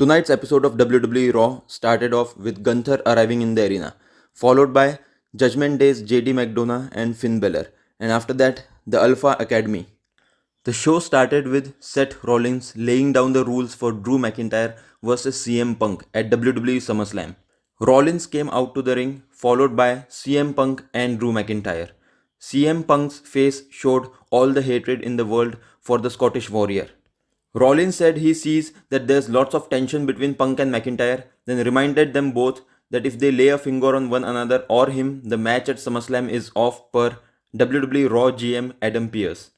Tonight's episode of WWE RAW started off with Gunther arriving in the arena, followed by Judgment Day's JD McDonough and Finn Balor, and after that, the Alpha Academy. The show started with Seth Rollins laying down the rules for Drew McIntyre versus CM Punk at WWE SummerSlam. Rollins came out to the ring, followed by CM Punk and Drew McIntyre. CM Punk's face showed all the hatred in the world for the Scottish Warrior. Rollins said he sees that there's lots of tension between Punk and McIntyre, then reminded them both that if they lay a finger on one another or him, the match at SummerSlam is off per WWE Raw GM Adam Pearce.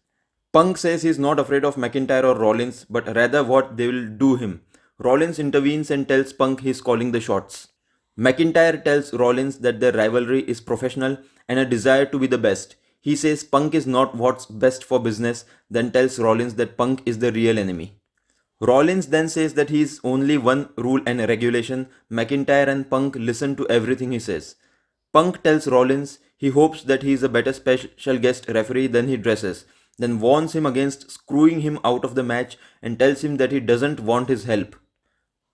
Punk says he's not afraid of McIntyre or Rollins, but rather what they will do him. Rollins intervenes and tells Punk he's calling the shots. McIntyre tells Rollins that their rivalry is professional and a desire to be the best. He says Punk is not what's best for business, then tells Rollins that Punk is the real enemy. Rollins then says that he is only one rule and regulation. McIntyre and Punk listen to everything he says. Punk tells Rollins he hopes that he is a better special guest referee than he dresses, then warns him against screwing him out of the match and tells him that he doesn't want his help.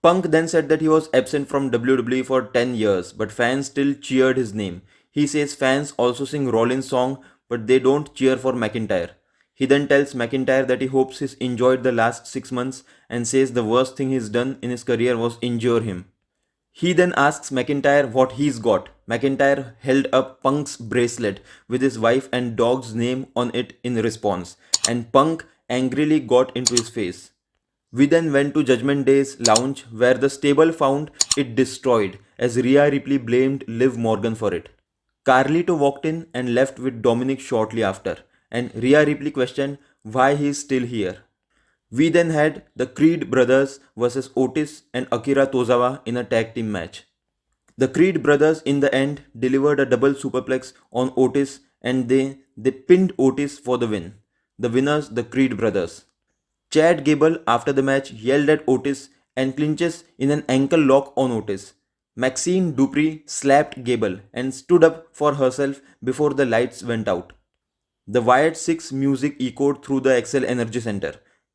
Punk then said that he was absent from WWE for 10 years, but fans still cheered his name. He says fans also sing Rollins' song, but they don't cheer for McIntyre. He then tells McIntyre that he hopes he's enjoyed the last 6 months and says the worst thing he's done in his career was injure him. He then asks McIntyre what he's got. McIntyre held up Punk's bracelet with his wife and dog's name on it in response, and Punk angrily got into his face. We then went to Judgment Day's lounge where the stable found it destroyed as Rhea Ripley blamed Liv Morgan for it. Carlito walked in and left with Dominic shortly after, and Rhea Ripley questioned why he is still here. We then had the Creed brothers versus Otis and Akira Tozawa in a tag team match. The Creed brothers in the end delivered a double superplex on Otis and they pinned Otis for the win. The winners, the Creed brothers. Chad Gable after the match yelled at Otis and clinches in an ankle lock on Otis. Maxine Dupree slapped Gable and stood up for herself before the lights went out. The Wyatt 6 music echoed through the Excel Energy Center.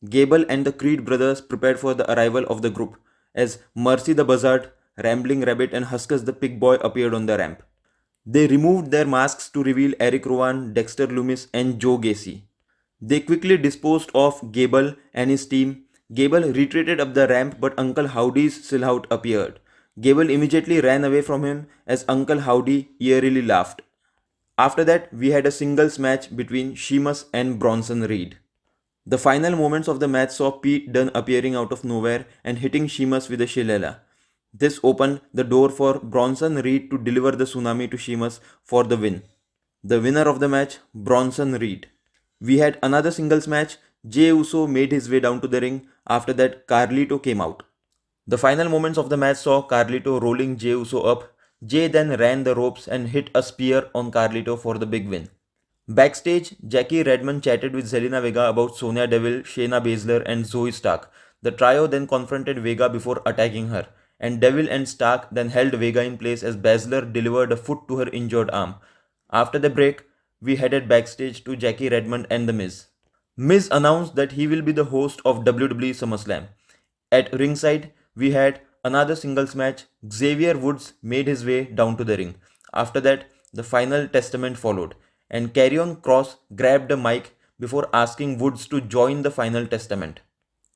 Gable and the Creed brothers prepared for the arrival of the group as Mercy the Buzzard, Rambling Rabbit and Huskus the Pig Boy appeared on the ramp. They removed their masks to reveal Eric Rowan, Dexter Loomis and Joe Gacy. They quickly disposed of Gable and his team. Gable retreated up the ramp but Uncle Howdy's silhouette appeared. Gable immediately ran away from him as Uncle Howdy eerily laughed. After that, we had a singles match between Sheamus and Bronson Reed. The final moments of the match saw Pete Dunne appearing out of nowhere and hitting Sheamus with a shillelagh. This opened the door for Bronson Reed to deliver the tsunami to Sheamus for the win. The winner of the match, Bronson Reed. We had another singles match. Jey Uso made his way down to the ring. After that, Carlito came out. The final moments of the match saw Carlito rolling Jey Uso up. Jey then ran the ropes and hit a spear on Carlito for the big win. Backstage, Jackie Redmond chatted with Zelina Vega about Sonya Deville, Shayna Baszler and Zoe Stark. The trio then confronted Vega before attacking her, and Deville and Stark then held Vega in place as Baszler delivered a foot to her injured arm. After the break, we headed backstage to Jackie Redmond and The Miz. Miz announced that he will be the host of WWE SummerSlam. At ringside, we had another singles match. Xavier Woods made his way down to the ring. After that, the final testament followed, and Karrion Kross grabbed a mic before asking Woods to join the final testament.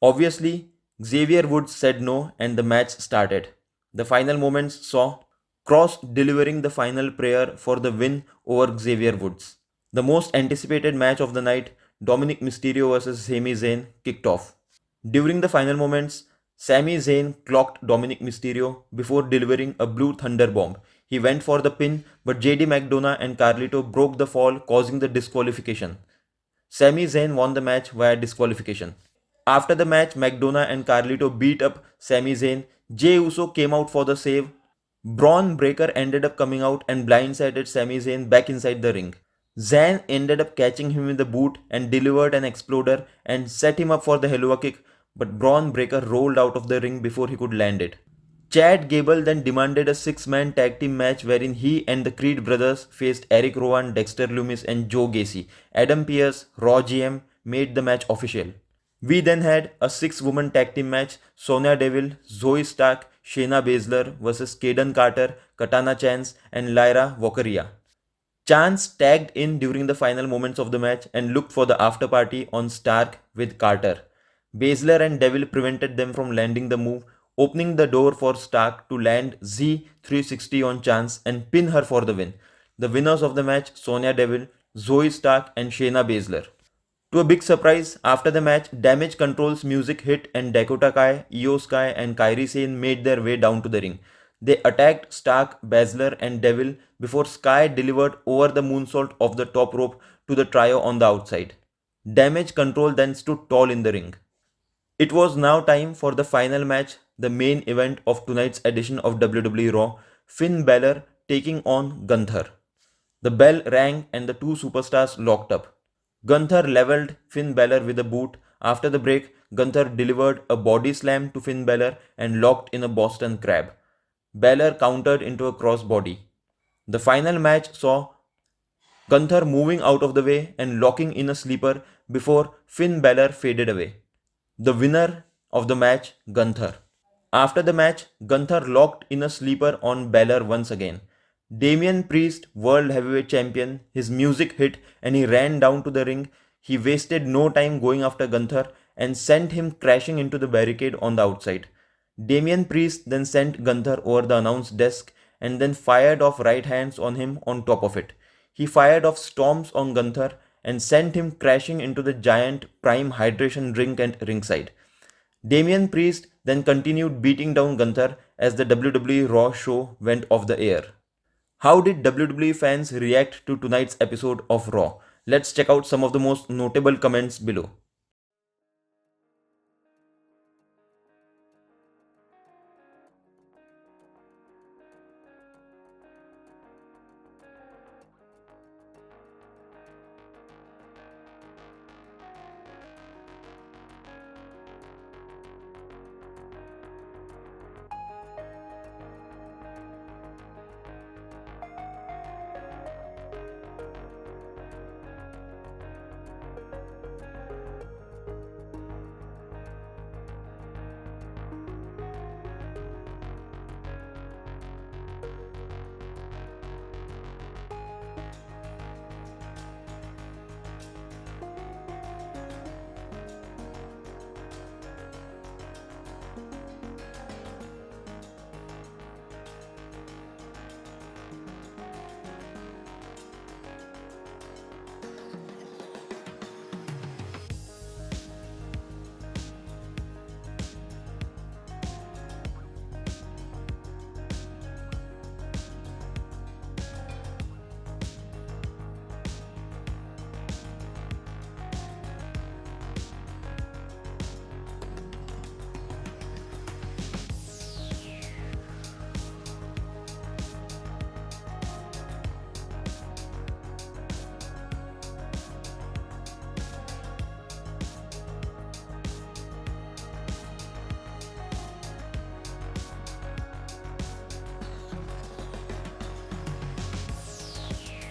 Obviously, Xavier Woods said no and the match started. The final moments saw Kross delivering the final prayer for the win over Xavier Woods. The most anticipated match of the night, Dominic Mysterio vs Sami Zayn, kicked off. During the final moments, Sami Zayn clocked Dominic Mysterio before delivering a Blue Thunder Bomb. He went for the pin, but JD McDonough and Carlito broke the fall, causing the disqualification. Sami Zayn won the match via disqualification. After the match, McDonough and Carlito beat up Sami Zayn. Jey Uso came out for the save. Braun Breaker ended up coming out and blindsided Sami Zayn back inside the ring. Zayn ended up catching him with the boot and delivered an exploder and set him up for the Helluva Kick, but Braun Breaker rolled out of the ring before he could land it. Chad Gable then demanded a 6-man tag team match wherein he and the Creed brothers faced Eric Rowan, Dexter Loomis and Joe Gacy. Adam Pearce, Raw GM, made the match official. We then had a 6-woman tag team match: Sonya Deville, Zoe Stark, Shayna Baszler versus Kaden Carter, Katana Chance, and Lyra Valkyria. Chance tagged in during the final moments of the match and looked for the after party on Stark with Carter. Baszler and Deville prevented them from landing the move, opening the door for Stark to land Z360 on Chance and pin her for the win. The winners of the match: Sonya Deville, Zoe Stark, and Shayna Baszler. To a big surprise, after the match, Damage Control's music hit and Dakota Kai, Io Sky, and Kairi Sane made their way down to the ring. They attacked Stark, Baszler, and Devil before Sky delivered over the moonsault off the top rope to the trio on the outside. Damage Control then stood tall in the ring. It was now time for the final match, the main event of tonight's edition of WWE RAW: Finn Balor taking on Gunther. The bell rang and the two superstars locked up. Gunther leveled Finn Balor with a boot. After the break, Gunther delivered a body slam to Finn Balor and locked in a Boston Crab. Balor countered into a crossbody. The final match saw Gunther moving out of the way and locking in a sleeper before Finn Balor faded away. The winner of the match, Gunther. After the match, Gunther locked in a sleeper on Balor once again. Damian Priest, World Heavyweight Champion, his music hit and he ran down to the ring. He wasted no time going after Gunther and sent him crashing into the barricade on the outside. Damian Priest then sent Gunther over the announce desk and then fired off right hands on him on top of it. He fired off stomps on Gunther and sent him crashing into the giant Prime Hydration drink at ringside. Damian Priest then continued beating down Gunther as the WWE RAW show went off the air. How did WWE fans react to tonight's episode of RAW? Let's check out some of the most notable comments below.